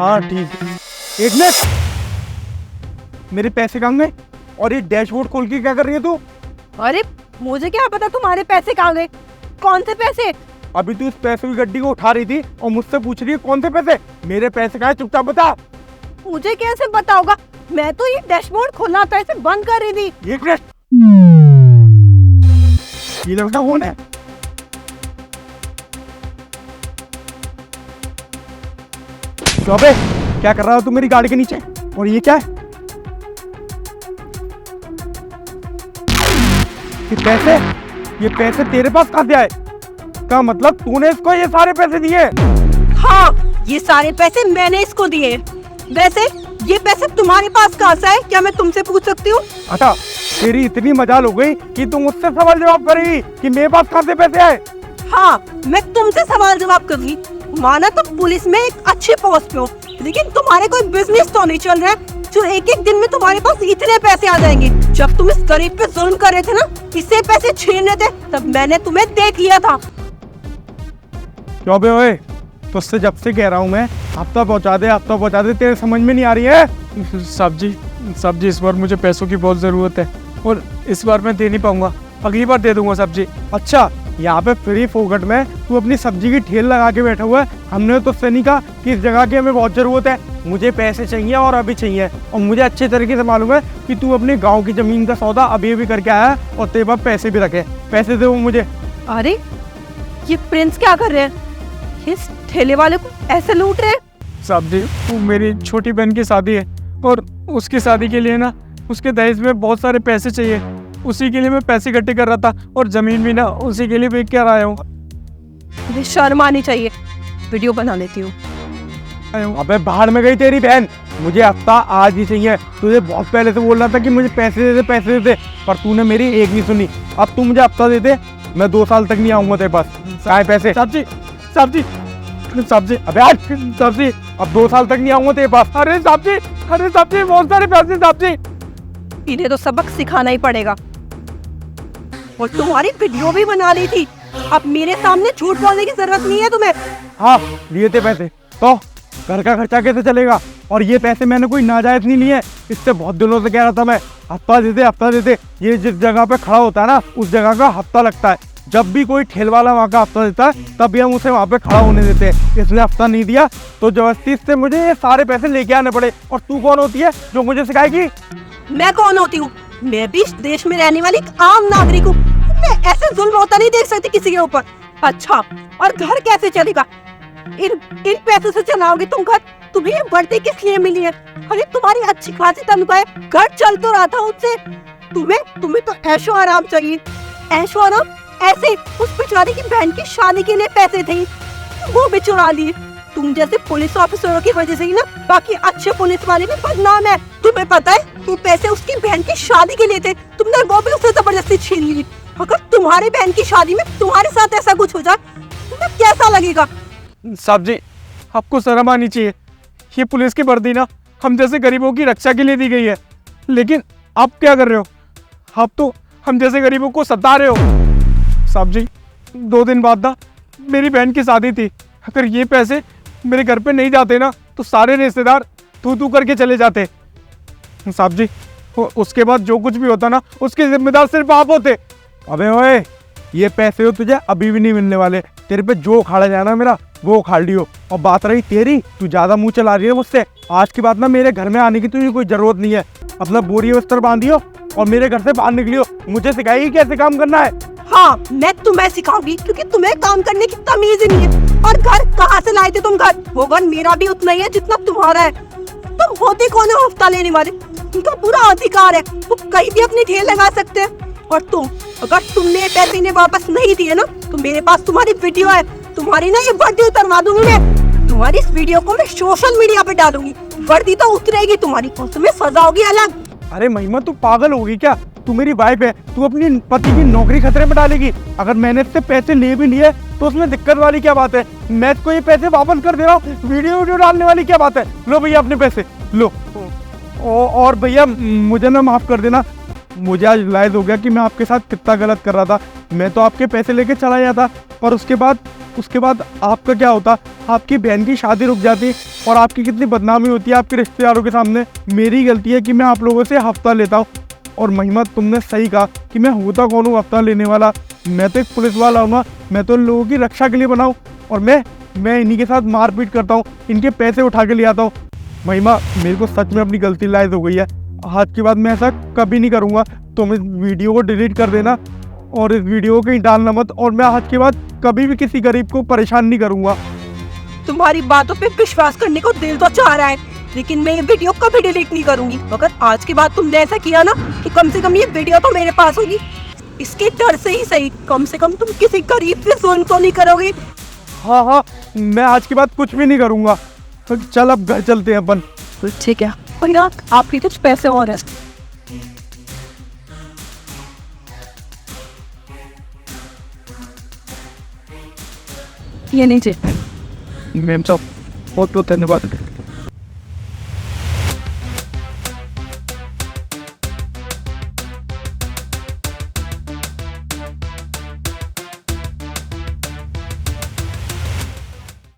हाँ ठीक है। एक मिनट, मेरे पैसे कहाँ गए? और ये डैशबोर्ड खोल के क्या कर रही है तू? अरे मुझे क्या पता तुम्हारे पैसे कहाँ गए? कौन से पैसे? अभी तू इस पैसे की गड्डी को उठा रही थी और मुझसे पूछ रही है कौन से पैसे? मेरे पैसे कहाँ है? चुपचाप बता। मुझे कैसे पता होगा? मैं तो ये डैशबोर्ड खोलना था, इसे बंद कर रही थी। एक मिनट, ये लड़का कौन है? चौबे, क्या कर रहा हो तू मेरी गाड़ी के नीचे? और ये क्या है? ये पैसे तेरे पास कहाँ से आए? का मतलब तूने इसको ये सारे पैसे दिए? हाँ, ये सारे पैसे मैंने इसको दिए। वैसे ये पैसे तुम्हारे पास कहाँ से आए? क्या मैं तुमसे पूछ सकती हूँ? अच्छा, तेरी इतनी मजाल हो गई कि तुम मुझसे सवाल जवाब करेगी कि मेरे पास कहाँ से पैसे आए? हाँ, मैं तुमसे सवाल जवाब करूंगी। माना तो पुलिस में एक अच्छे पोस्ट पे हो, लेकिन तुम्हारे कोई बिजनेस तो नहीं चल रहा है जो एक एक दिन में तुम्हारे पास इतने पैसे आ जाएंगे। जब तुम इस गरीब पे जुल्म कर रहे थे ना, इससे पैसे छीन रहे थे, तब मैंने तुम्हें देख लिया था। क्यों बे ओए, तुझसे जब से कह रहा हूँ मैं, हफ्ता पहुँचा दे, तेरे समझ में नहीं आ रही है? साहब जी इस बार मुझे पैसों की बहुत ज़रूरत है और इस बार मैं दे नहीं पाऊंगा, अगली बार दे दूंगा साहब जी। अच्छा, यहाँ पे फ्री फोकट में तू अपनी सब्जी की ठेल लगा के बैठा हुआ है। हमने तो उससे नहीं कहा कि इस जगह की हमें बहुत ज़रूरत है, मुझे पैसे चाहिए और अभी चाहिए। और मुझे अच्छे तरीके से मालूम है कि तू अपने गाँव की ज़मीन का सौदा अभी करके आया है और तेरे पास पैसे भी रखे। पैसे दे वो मुझे। अरे ये प्रिंस क्या कर रहे हैं? इस ठेले वाले को ऐसे लूट रहे हैं? साहब जी, वो मेरी छोटी बहन की शादी है और उसकी शादी के लिए ना उसके दहेज में बहुत सारे पैसे चाहिए, उसी के लिए मैं पैसे इकट्ठे कर रहा था और जमीन भी ना उसी के लिए बेच कर आया हूँ। मुझे शर्म आनी चाहिए। वीडियो बना लेती हूँ। अबे बाहर में गई तेरी बहन, मुझे हफ्ता आज ही चाहिए। तुझे बहुत पहले से बोल रहा था कि मुझे पैसे दे दे, पर तूने मेरी एक नहीं सुनी। अब तू मुझे हफ्ता दे दे, मैं 2 साल तक नहीं आऊंगा तेरे पास। सारे पैसे। साहब जी, अबे आज साहब जी, अब 2 साल तक नहीं आऊंगा तेरे पास। अरे साहब जी बहुत सारे पैसे साहब जी। इन्हें तो सबक सिखाना ही पड़ेगा। और तुम्हारी वीडियो भी बना ली थी, अब मेरे सामने झूठ बोलने की जरूरत नहीं है तुम्हें। हाँ, लिए थे पैसे तो घर का खर्चा कैसे चलेगा? और ये पैसे मैंने कोई नाजायज नहीं लिए, इससे बहुत दिनों से कह रहा था मैं, हफ्ता दे दे। ये जिस जगह पे खड़ा होता है ना, उस जगह का हफ्ता लगता है। जब भी कोई ठेल वाला वहाँ का हफ्ता देता है, तब भी हम उसे वहाँ पे खड़ा होने देते हैं। इसने हफ्ता नहीं दिया तो जबरदस्ती से मुझे ये सारे पैसे लेके आने पड़े। और तू कौन होती है जो मुझे सिखाएगी? मैं कौन होती हूँ? मैं भी इस देश में रहने वाली एक आम नागरिक हूँ। मैं ऐसे जुल्म होता नहीं देख सकती किसी के ऊपर। अच्छा, और घर कैसे चलेगा? इन पैसों से चलाओगे तुम घर? तुम्हें ये बढ़ती किस लिए मिली है? अरे तुम्हारी अच्छी खासी तनख्वाह है, घर चल तो रहा था उससे। तुम्हें तो ऐशो आराम चाहिए। ऐशो आराम? ऐसे उस बेचारी की बहन की शादी के लिए पैसे थे, वो भी चुरा लिए। तुम जैसे पुलिस ऑफिसरों की वजह से ही ना बाकी अच्छे पुलिस वाले भी बदनाम है। तुम्हें पता है, वो पैसे उसकी बहन की शादी के लिए थे, तुमने वो भी उससे जबरदस्ती छीन ली। अगर तुम्हारी बहन की शादी में तुम्हारे साथ ऐसा कुछ हो जाए, तुम्हें कैसा लगेगा? साहब जी, आपको शर्म आनी चाहिए। ये पुलिस की वर्दी ना हम जैसे गरीबों की रक्षा के लिए दी गई है, लेकिन आप क्या कर रहे हो? आप तो हम जैसे गरीबों को सता रहे हो। साहब जी, 2 दिन बाद ना मेरी बहन की शादी थी। अगर ये पैसे मेरे घर पे नहीं जाते ना, तो सारे रिश्तेदार तू करके चले जाते। साहब जी, उसके बाद जो कुछ भी होता ना, उसके जिम्मेदार सिर्फ आप होते। अबे ओए, ये पैसे हो तुझे अभी भी नहीं मिलने वाले। तेरे पे जो उखाड़ा जाना मेरा, वो उखाड़ लियो। और बात रही तेरी, तू ज्यादा मुंह चला रही है मुझसे। आज के बाद ना मेरे घर में आने की तुझे कोई जरूरत नहीं है। अपना बोरी बिस्तर बांधियो और मेरे घर से बाहर निकलियो। मुझे सिखाइए कैसे काम करना है। हाँ, मैं तुम्हें सिखाऊंगी, क्योंकि तुम्हें काम करने की तमीज नहीं है। और घर कहाँ से लाए थे तुम? घर वो घर मेरा भी उतना ही है जितना तुम्हारा है। तुम होते कौन हो हफ्ता लेने वाले? उनका पूरा अधिकार है, वो कहीं भी अपनी ठेल लगा सकते हैं। और तुम, अगर तुमने पैसे इन्हें वापस नहीं दिए ना, तो मेरे पास तुम्हारी वीडियो है। तुम्हारी ना ये वर्दी उतरवा दूंगी मैं। तुम्हारी इस वीडियो को मैं सोशल मीडिया पे डालूंगी। वर्दी तो उतरेगी तुम्हारी और तुम्हें सजा होगी अलग। अरे महिमा, तू पागल होगी क्या? तू मेरी वाइफ है, तू अपनी पति की नौकरी खतरे में डालेगी। अगर मैंने इससे पैसे ले भी लिए तो उसमें दिक्कत वाली क्या बात है? मैं इसको ये पैसे वापस कर दे रहा हूँ, वीडियो डालने वाली क्या बात है? लो भैया अपने पैसे लो। और भैया मुझे ना माफ कर देना, मुझे आज रियलाइज हो गया कि मैं आपके साथ कितना गलत कर रहा था। मैं तो आपके पैसे लेके चला गया था, पर उसके बाद उसके बाद आपका क्या होता? आपकी बहन की शादी रुक जाती और आपकी कितनी बदनामी होती है आपके रिश्तेदारों के सामने। मेरी गलती है कि मैं आप लोगों से हफ्ता लेता हूँ। और महिमा, तुमने सही कहा कि मैं होता कौन हूँ हफ्ता लेने वाला। मैं तो एक पुलिस वाला हूँ ना, मैं तो इन लोगों की रक्षा के लिए बनाऊँ। और मैं इन्हीं के साथ मारपीट करता हूँ, इनके पैसे उठा के ले आता हूँ। महिमा, मेरे को सच में अपनी गलती लायक हो गई है। आज के बाद मैं ऐसा कभी नहीं करूँगा। तुम इस वीडियो को डिलीट कर देना और इस वीडियो को कहीं डालना मत। और मैं आज के बाद कभी भी किसी गरीब को परेशान नहीं करूँगा। तुम्हारी बातों पे विश्वास करने को दिल तो चाह रहा है, लेकिन मैं ये वीडियो कभी डिलीट नहीं करूंगी। अगर आज के बाद तुमने ऐसा किया ना कि कम से कम ये वीडियो तो मेरे पास होगी, इसके डर से ही सही कम से कम तुम किसी गरीब पे जुल्म तो नहीं करोगे। हाँ हाँ, मैं आज के बाद कुछ भी नहीं करूँगा। चल अब घर चलते हैं अपन। ठीक है भैया, आपके कुछ पैसे और हैं। ये नीचे। मैम साहब बहुत बहुत धन्यवाद।